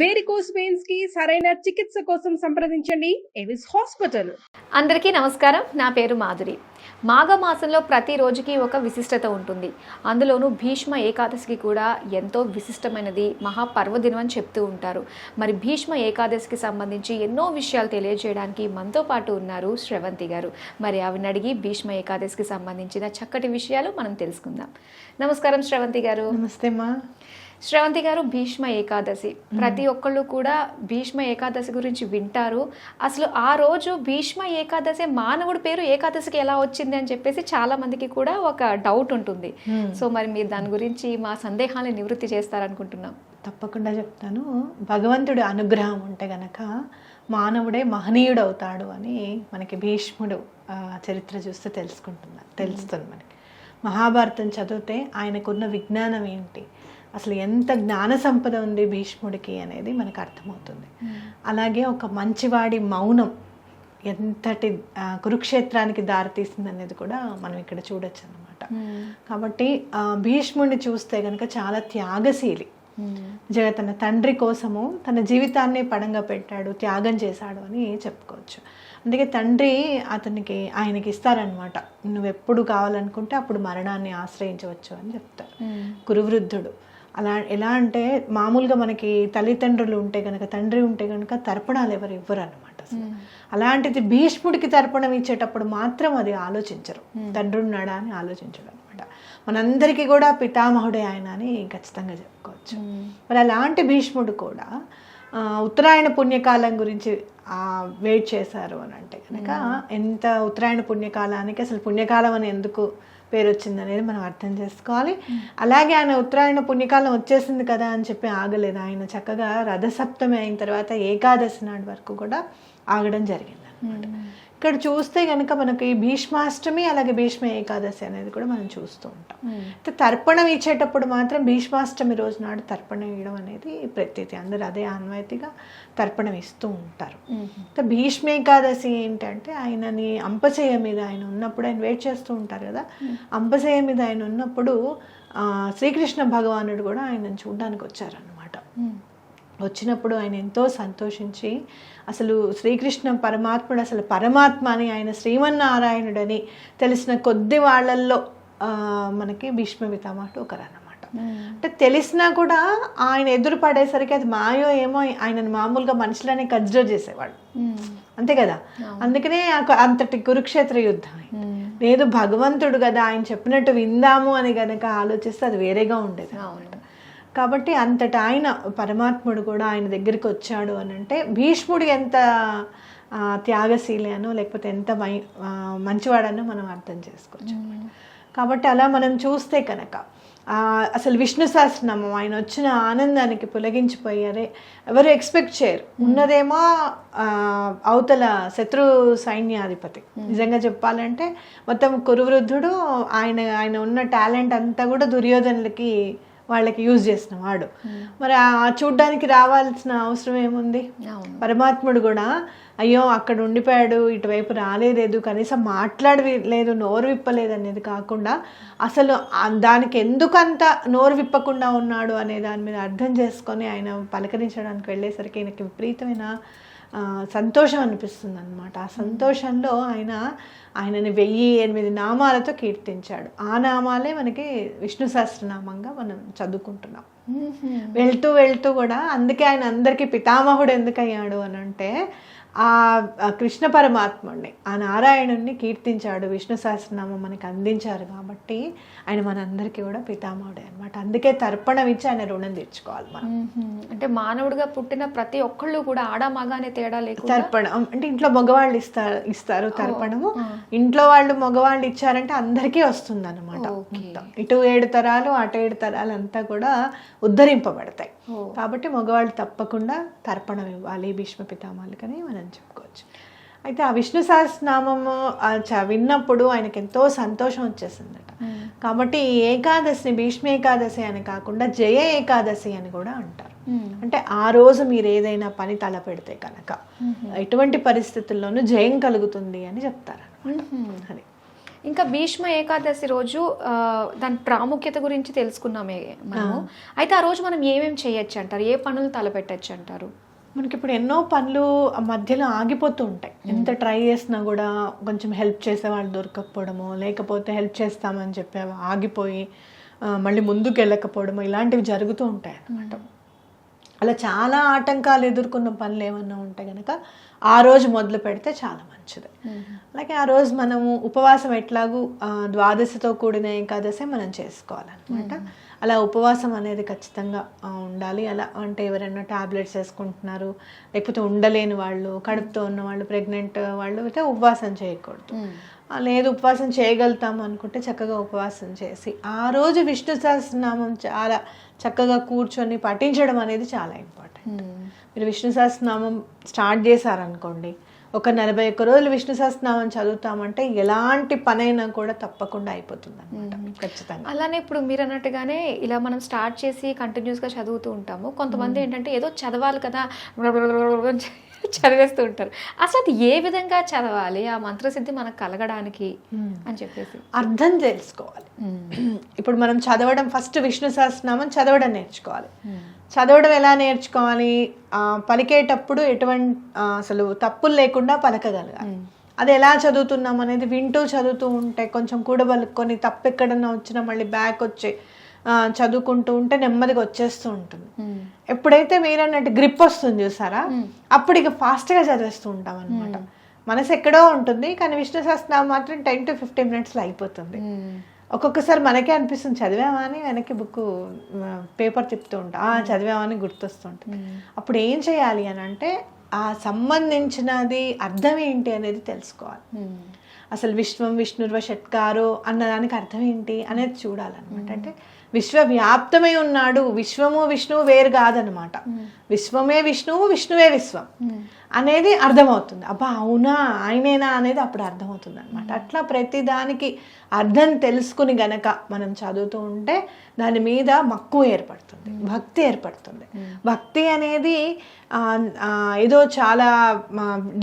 Varicose veins కి సరైన చికిత్స కోసం సంప్రదించండి ఎవిస్ హాస్పిటల్. అందరికీ నమస్కారం. నా పేరు మాధురి. మాఘమాసంలో ప్రతి రోజుకి ఒక విశిష్టత ఉంటుంది. అందులోనూ భీష్మ ఏకాదశికి కూడా ఎంతో విశిష్టమైనది, మహాపర్వదినం అని చెప్తూ ఉంటారు. మరి భీష్మ ఏకాదశికి సంబంధించి ఎన్నో విషయాలు తెలియజేయడానికి మనతో పాటు ఉన్నారు శ్రవంతి గారు. మరి ఆవిడని అడిగి భీష్మ ఏకాదశికి సంబంధించిన చక్కటి విషయాలు మనం తెలుసుకుందాం. నమస్కారం శ్రవంతి గారు. నమస్తే మా. శ్రవంతి గారు, భీష్మ ఏకాదశి ప్రతి ఒక్కళ్ళు కూడా భీష్మ ఏకాదశి గురించి వింటారు. అసలు ఆ రోజు భీష్మ ఏకాదశి మానవుడి పేరు ఏకాదశికి ఎలా వచ్చింది అని చెప్పేసి చాలా మందికి కూడా ఒక డౌట్ ఉంటుంది. సో మరి మీరు దాని గురించి మా సందేహాన్ని నివృత్తి చేస్తారనుకుంటున్నాం. తప్పకుండా చెప్తాను. భగవంతుడి అనుగ్రహం ఉంటే గనక మానవుడే మహనీయుడు అవుతాడు అని మనకి భీష్ముడు చరిత్ర చూస్తే తెలుస్తుంది మనకి. మహాభారతం చదివితే ఆయనకున్న విజ్ఞానం ఏంటి, అసలు ఎంత జ్ఞాన సంపద ఉంది భీష్ముడికి అనేది మనకు అర్థమవుతుంది. అలాగే ఒక మంచివాడి మౌనం ఎంతటి కురుక్షేత్రానికి దారితీస్తుంది అనేది కూడా మనం ఇక్కడ చూడొచ్చు అన్నమాట. కాబట్టి భీష్ముడిని చూస్తే కనుక చాలా త్యాగశీలి. తన తండ్రి కోసము తన జీవితాన్ని పడంగా పెట్టాడు, త్యాగం చేశాడు అని చెప్పుకోవచ్చు. అందుకే తండ్రి ఆయనకి ఇస్తారనమాట, నువ్వు ఎప్పుడు కావాలనుకుంటే అప్పుడు మరణాన్ని ఆశ్రయించవచ్చు అని చెప్తారు. కురువృద్ధుడు ఎలా అంటే మామూలుగా మనకి తల్లిదండ్రులు ఉంటే కనుక, తండ్రి ఉంటే కనుక తర్పణాలు ఎవరు ఇవ్వరు అనమాట. అలాంటిది భీష్ముడికి తర్పణం ఇచ్చేటప్పుడు మాత్రం అది ఆలోచించరు, తండ్రి ఉన్నాడా అని ఆలోచించడం అనమాట. మనందరికీ కూడా పితామహుడే ఆయన అని ఖచ్చితంగా చెప్పుకోవచ్చు. మరి అలాంటి భీష్ముడు కూడా ఉత్తరాయణ పుణ్యకాలం గురించి వెయిట్ చేశారు అని అంటే కనుక, ఎంత ఉత్తరాయణ పుణ్యకాలానికి అసలు పుణ్యకాలం అని ఎందుకు పేరు వచ్చింది అనేది మనం అర్థం చేసుకోవాలి. అలాగే ఆయన ఉత్తరాయణ పుణ్యకాలం వచ్చేసింది కదా అని చెప్పి ఆగలేదు. ఆయన చక్కగా రథసప్తమి అయిన తర్వాత ఏకాదశి నాడు వరకు కూడా ఆగడం జరిగింది అనమాట. ఇక్కడ చూస్తే కనుక మనకి భీష్మాష్టమి అలాగే భీష్మ ఏకాదశి అనేది కూడా మనం చూస్తూ ఉంటాం. అయితే తర్పణం ఇచ్చేటప్పుడు మాత్రం భీష్మాష్టమి రోజు నాడు తర్పణం ఇవ్వడం అనేది ప్రత్యేకత. అందరూ అదే ఆన్వాయితీగా తర్పణం ఇస్తూ ఉంటారు. భీష్మ ఏకాదశి ఏంటంటే ఆయనని అంపశయ్య మీద ఆయన ఉన్నప్పుడు, ఆయన వెయిట్ చేస్తూ ఉంటారు కదా, అంపశయ్య మీద ఆయన ఉన్నప్పుడు శ్రీకృష్ణ భగవానుడు కూడా ఆయనను చూడడానికి వచ్చారనమాట. వచ్చినప్పుడు ఆయన ఎంతో సంతోషించి, అసలు శ్రీకృష్ణ పరమాత్ముడు అసలు పరమాత్మ అని, ఆయన శ్రీమన్నారాయణుడని తెలిసిన కొద్ది వాళ్ళల్లో మనకి భీష్మ పితామహుడు ఒకరన్నమాట. అంటే తెలిసినా కూడా ఆయన ఎదురు పడేసరికి అది మాయో ఏమో ఆయనను మామూలుగా మనుషులనే కన్సిడర్ చేసేవాడు, అంతే కదా. అందుకనే అంతటి కురుక్షేత్ర యుద్ధం లేదు, భగవంతుడు కదా ఆయన చెప్పినట్టు విందాము అని గనక ఆలోచిస్తే అది వేరేగా ఉండేది. కాబట్టి అంతటా ఆయన పరమాత్ముడు కూడా ఆయన దగ్గరికి వచ్చాడు అని అంటే భీష్ముడు ఎంత త్యాగశీలి అనో లేకపోతే ఎంత మంచివాడనో మనం అర్థం చేసుకోవచ్చు. కాబట్టి అలా మనం చూస్తే కనుక అసలు విష్ణు సహస్రనామం ఆయన వచ్చిన ఆనందానికి పులగించిపోయారే, ఎవరు ఎక్స్పెక్ట్ చేయరు. ఉన్నదేమో అవతల శత్రు సైన్యాధిపతి. నిజంగా చెప్పాలంటే మొత్తం కురువృద్ధుడు ఆయన ఉన్న టాలెంట్ అంతా కూడా దుర్యోధనులకి వాళ్ళకి యూజ్ చేసిన వాడు. మరి చూడ్డానికి రావాల్సిన అవసరం ఏముంది? పరమాత్ముడు కూడా అయ్యో అక్కడ ఉండిపోయాడు, ఇటువైపు రాలేదు, కనీసం మాట్లాడలేదు, నోరు విప్పలేదు అనేది కాకుండా అసలు దానికి ఎందుకంత నోరు విప్పకుండా ఉన్నాడు అనే దాని మీద అర్థం చేసుకొని ఆయన పలకరించడానికి వెళ్ళేసరికి ఆయనకి విపరీతమైన సంతోషం అనిపిస్తుంది అనమాట. ఆ సంతోషంలో ఆయనని 1008 నామాలతో కీర్తించాడు. ఆ నామాలే మనకి విష్ణు సహస్రనామంగా మనం చదువుకుంటున్నాం. వెళ్తూ వెళ్తూ కూడా అందుకే ఆయన అందరికీ పితామహుడు ఎందుకు అయ్యాడు అని అంటే, ఆ కృష్ణ పరమాత్ముడిని, ఆ నారాయణుడిని కీర్తించాడు, విష్ణు సహస్రనామం మనకి అందించారు కాబట్టి ఆయన మనందరికీ కూడా పితామహుడే అనమాట. అందుకే తర్పణం ఇచ్చి ఆయన రుణం తీర్చుకోవాలి మనం. అంటే మానవుడిగా పుట్టిన ప్రతి ఒక్కళ్ళు కూడా ఆడ మగానే తేడా లేకుండా తర్పణం అంటే ఇంట్లో మగవాళ్ళు ఇస్తారు తర్పణము. ఇంట్లో వాళ్ళు మగవాళ్ళు ఇచ్చారంటే అందరికీ వస్తుంది అనమాట. ఇటు 7 తరాలు అటు 7 తరాలు అంతా కూడా ఉద్ధరింపబడతాయి. కాబట్టి మగవాళ్ళు తప్పకుండా తర్పణం ఇవ్వాలి భీష్మ పితామహులకని మనం చెప్పుకోవచ్చు. అయితే ఆ విష్ణు సహస్రనామము విన్నప్పుడు ఆయనకి ఎంతో సంతోషం వచ్చేసిందట. కాబట్టి ఈ ఏకాదశిని భీష్మ ఏకాదశి అని కాకుండా జయ ఏకాదశి అని కూడా అంటారు. అంటే ఆ రోజు మీరు ఏదైనా పని తలపెడితే కనుక ఎటువంటి పరిస్థితుల్లోనూ జయం కలుగుతుంది అని చెప్తారు. అది ఇంకా భీష్మ ఏకాదశి రోజు దాని ప్రాముఖ్యత గురించి తెలుసుకున్నామే మనము. అయితే ఆ రోజు మనం ఏమేమి చేయొచ్చు అంటారు, ఏ పనులు తలపెట్టచ్చు అంటారు? మనకి ఇప్పుడు ఎన్నో పనులు మధ్యలో ఆగిపోతూ ఉంటాయి. ఎంత ట్రై చేసినా కూడా కొంచెం హెల్ప్ చేసే వాళ్ళు దొరకకపోవడము, లేకపోతే హెల్ప్ చేస్తామని చెప్పి ఆగిపోయి మళ్ళీ ముందుకు వెళ్ళకపోవడము, ఇలాంటివి జరుగుతూ ఉంటాయి అన్నమాట. అలా చాలా ఆటంకాలు ఎదుర్కొన్న పనులు ఏమన్నా ఉంటే కనుక ఆ రోజు మొదలు పెడితే చాలా మంచిది. అలాగే ఆ రోజు మనము ఉపవాసం ఎట్లాగూ ద్వాదశితో కూడిన ఏకాదశి మనం చేసుకోవాలన్నమాట. అలా ఉపవాసం అనేది ఖచ్చితంగా ఉండాలి. అలా అంటే ఎవరైనా టాబ్లెట్స్ వేసుకుంటున్నారు, లేకపోతే ఉండలేని వాళ్ళు, కడుపుతో ఉన్న వాళ్ళు, ప్రెగ్నెంట్ వాళ్ళు అయితే ఉపవాసం చేయకూడదు. లేదు ఉపవాసం చేయగలుగుతాము అనుకుంటే చక్కగా ఉపవాసం చేసి ఆ రోజు విష్ణు సహస్రనామం చాలా చక్కగా కూర్చొని పఠించడం అనేది చాలా ఇంపార్టెంట్. మీరు విష్ణు సహస్రనామం స్టార్ట్ చేశారనుకోండి, ఒక 41 రోజులు విష్ణు సహస్రనామం చదువుతామంటే ఎలాంటి పనైనా కూడా తప్పకుండా అయిపోతుంది అనమాట ఖచ్చితంగా. అలానే ఇప్పుడు మీరు అన్నట్టుగానే ఇలా మనం స్టార్ట్ చేసి కంటిన్యూస్గా చదువుతూ ఉంటాము. కొంతమంది ఏంటంటే ఏదో చదవాలి కదా చదివేస్తూ ఉంటారు. అసలు అది ఏ విధంగా చదవాలి, ఆ మంత్రసిద్ధి మనకు కలగడానికి అని చెప్పేసి అర్థం తెలుసుకోవాలి. ఇప్పుడు మనం చదవడం ఫస్ట్ విష్ణు సహస్రనామం చదవడం నేర్చుకోవాలి. చదవడం ఎలా నేర్చుకోవాలి, పలికేటప్పుడు ఎటువంటి అసలు తప్పులు లేకుండా పలకగలగాలి. అది ఎలా చదువుతున్నాం అనేది వింటూ చదువుతూ ఉంటే కొంచెం కూడబలుకొని తప్పు ఎక్కడన్నా వచ్చినా మళ్ళీ బ్యాక్ వచ్చి చదువుకుంటూ ఉంటే నెమ్మదిగా వచ్చేస్తూ ఉంటుంది. ఎప్పుడైతే మీరు అన్నట్టు గ్రిప్ వస్తుంది చూసారా, అప్పుడు ఇక ఫాస్ట్గా చదివేస్తూ ఉంటాం అనమాట. మనసు ఎక్కడో ఉంటుంది, కానీ విష్ణు సహస్రనామం మాత్రం 10 to 15 minutesలో అయిపోతుంది. ఒక్కొక్కసారి మనకే అనిపిస్తుంది చదివామా అని, వెనక్కి బుక్ పేపర్ తిప్పుతూ ఉంటాం, చదివామని గుర్తొస్తుంటుంది. అప్పుడు ఏం చేయాలి అని అంటే ఆ సంబంధించినది అర్థం ఏంటి అనేది తెలుసుకోవాలి. అసలు విశ్వం విష్ణుర్వ షట్కారో అన్నదానికి అర్థం ఏంటి అనేది చూడాలన్నమాట. అంటే విశ్వవ్యాప్తమై ఉన్నాడు, విశ్వము విష్ణువు వేరు కాదనమాట. విశ్వమే విష్ణువు, విష్ణువే విశ్వం అనేది అర్థమవుతుంది. అబ్బా అవునా ఆయనేనా అనేది అప్పుడు అర్థమవుతుంది అనమాట. అట్లా ప్రతిదానికి అర్థం తెలుసుకుని గనక మనం చదువుతూ ఉంటే దాని మీద మక్కువ ఏర్పడుతుంది, భక్తి ఏర్పడుతుంది. భక్తి అనేది ఏదో చాలా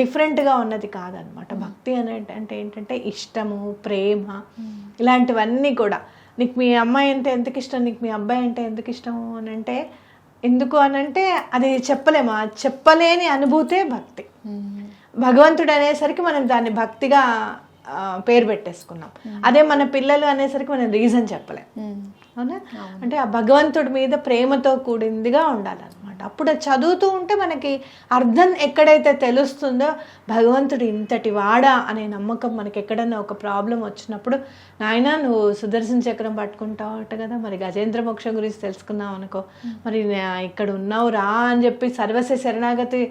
డిఫరెంట్గా ఉన్నది కాదనమాట. భక్తి అంటే ఏంటంటే ఇష్టము, ప్రేమ, ఇలాంటివన్నీ కూడా. నీకు మీ అమ్మాయి అంటే ఎందుకు ఇష్టం, నీకు మీ అబ్బాయి అంటే ఎందుకు ఇష్టం అని అంటే ఎందుకు అనంటే అది చెప్పలేము, చెప్పలేని అనుభూతే భక్తి. భగవంతుడు అనేసరికి మనం దాన్ని భక్తిగా పేరు పెట్టేసుకున్నాం. అదే మన పిల్లలు అనేసరికి మనం రీజన్ చెప్పలేం, అవునా? అంటే ఆ భగవంతుడి మీద ప్రేమతో కూడిందిగా ఉండాలన్నమాట. అప్పుడు చదువుతూ ఉంటే మనకి అర్థం ఎక్కడైతే తెలుస్తుందో భగవంతుడు ఇంతటి వాడా అనే నమ్మకం మనకి. ఎక్కడన్నా ఒక ప్రాబ్లం వచ్చినప్పుడు నాయన నువ్వు సుదర్శన చక్రం పట్టుకుంటావట కదా, మరి గజేంద్ర మోక్షం గురించి తెలుసుకున్నావు అనుకో, మరి ఇక్కడ ఉన్నావు రా అని చెప్పి సర్వస్వ శరణాగతి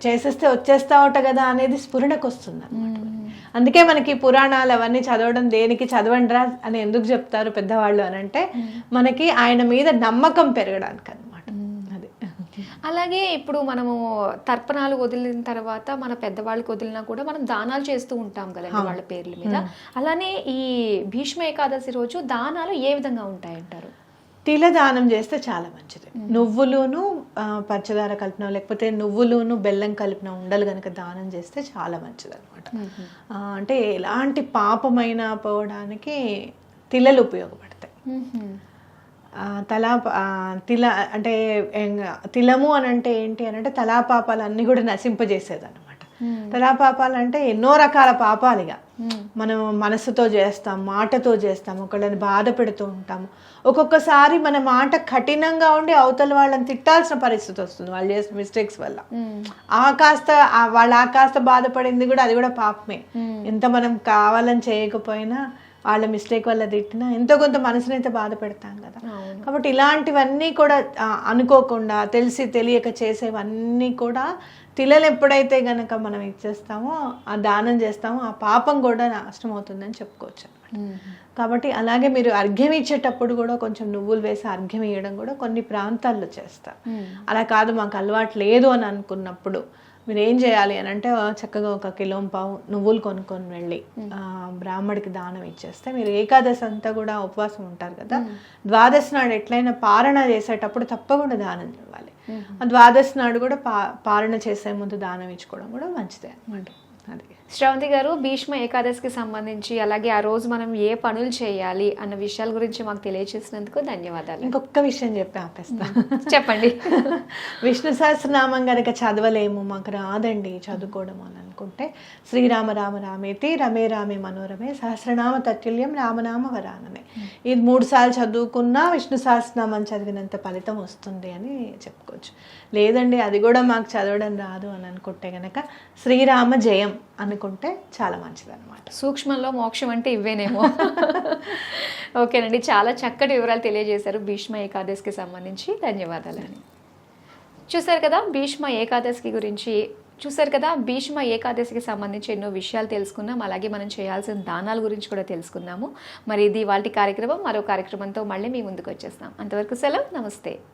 చేసేస్తే వచ్చేస్తావట కదా అనేది స్ఫురణకు వస్తుంది అన్నమాట. అందుకే మనకి పురాణాలు అవన్నీ చదవడం దేనికి, చదవండిరా అని ఎందుకు చెప్తారు పెద్దవాళ్ళు అని అంటే మనకి ఆయన మీద నమ్మకం పెరగడానికి అనమాట. అది అలాగే ఇప్పుడు మనము తర్పణాలు వదిలిన తర్వాత మన పెద్దవాళ్ళకి వదిలినా కూడా మనం దానాలు చేస్తూ ఉంటాం కదండి వాళ్ళ పేర్ల మీద. అలానే ఈ భీష్మ ఏకాదశి రోజు దానాలు ఏ విధంగా ఉంటాయంటారు? తిల దానం చేస్తే చాలా మంచిది. నువ్వులును పంచదార కలిపిన, లేకపోతే నువ్వులును బెల్లం కలిపిన ఉండలు కనుక దానం చేస్తే చాలా మంచిది అనమాట. అంటే ఎలాంటి పాపమైనా పోవడానికి తిలలు ఉపయోగపడతాయి. తిల అంటే తిలము అని అంటే ఏంటి అని అంటే తలాపాపాలన్నీ కూడా నశింపజేసేది అనమాట. తలాపాపాలు అంటే ఎన్నో రకాల పాపాలుగా మనం మనసుతో చేస్తాం, మాటతో చేస్తాం, ఒకళ్ళని బాధ పెడుతూ ఉంటాము. ఒక్కొక్కసారి మన మాట కఠినంగా ఉండి అవతల వాళ్ళని తిట్టాల్సిన పరిస్థితి వస్తుంది వాళ్ళు చేసిన మిస్టేక్స్ వల్ల. వాళ్ళు కాస్త బాధపడింది కూడా అది కూడా పాపమే. ఎంత మనం కావాలని చేయకపోయినా వాళ్ళ మిస్టేక్ వల్ల తిట్టినా ఎంతో కొంత మనసునైతే బాధ పెడతాం కదా. కాబట్టి ఇలాంటివన్నీ కూడా అనుకోకుండా తెలిసి తెలియక చేసేవన్నీ కూడా తిలలు ఎప్పుడైతే గనక మనం ఇచ్చేస్తామో, ఆ దానం చేస్తామో, ఆ పాపం కూడా నష్టం అవుతుందని చెప్పుకోవచ్చు అనమాట. కాబట్టి అలాగే మీరు అర్ఘ్యం ఇచ్చేటప్పుడు కూడా కొంచెం నువ్వులు వేసి అర్ఘ్యం ఇవ్వడం కూడా కొన్ని ప్రాంతాల్లో చేస్తారు. అలా కాదు మాకు అలవాటు లేదు అని అనుకున్నప్పుడు మీరు ఏం చేయాలి అని అంటే చక్కగా 1 కిలో పావు నువ్వులు కొనుక్కొని వెళ్ళి బ్రాహ్మడికి దానం ఇచ్చేస్తే మీరు ఏకాదశి అంతా కూడా ఉపవాసం ఉంటారు కదా, ద్వాదశి నాడు ఎట్లయినా పారణ చేసేటప్పుడు తప్పకుండా దానం ఇవ్వాలి. ద్వాదశి నాడు కూడా పారణ చేసే ముందు దానం ఇచ్చుకోవడం కూడా మంచిదే అన్నమాట. అది శ్రవంతి గారు, భీష్మ ఏకాదశికి సంబంధించి అలాగే ఆ రోజు మనం ఏ పనులు చేయాలి అన్న విషయాల గురించి మాకు తెలియజేసినందుకు ధన్యవాదాలు. ఇంకొక విషయం చెప్పి ఆపేస్తా. చెప్పండి. విష్ణు సహస్రనామం కనుక చదవలేము, మాకు రాదండి చదువుకోవడం అని అనుకుంటే శ్రీరామ రామ రామేతి రమే రామే మనోరమే సహస్రనామ తత్తుల్యం రామనామ వరాననే, ఇది 3 సార్లు చదువుకున్నా విష్ణు సహస్రనామం చదివినంత ఫలితం వస్తుంది అని చెప్పుకోవచ్చు. లేదండి అది కూడా మాకు చదవడం రాదు అని అనుకుంటే కనుక శ్రీరామ జయం అనుకుంటే చాలా మంచిది అనమాట. సూక్ష్మంలో మోక్షం అంటే ఇవేనేమో. ఓకేనండి, చాలా చక్కటి వివరాలు తెలియజేశారు భీష్మ ఏకాదశికి సంబంధించి. ధన్యవాదాలండి. చూసారు కదా భీష్మ ఏకాదశికి సంబంధించి ఎన్నో విషయాలు తెలుసుకున్నాం. అలాగే మనం చేయాల్సిన దానాల గురించి కూడా తెలుసుకున్నాము. మరి ఇది ఇవాల్టి కార్యక్రమం. మరో కార్యక్రమంతో మళ్ళీ మీ ముందుకు వచ్చేస్తాం. అంతవరకు సెలవు. నమస్తే.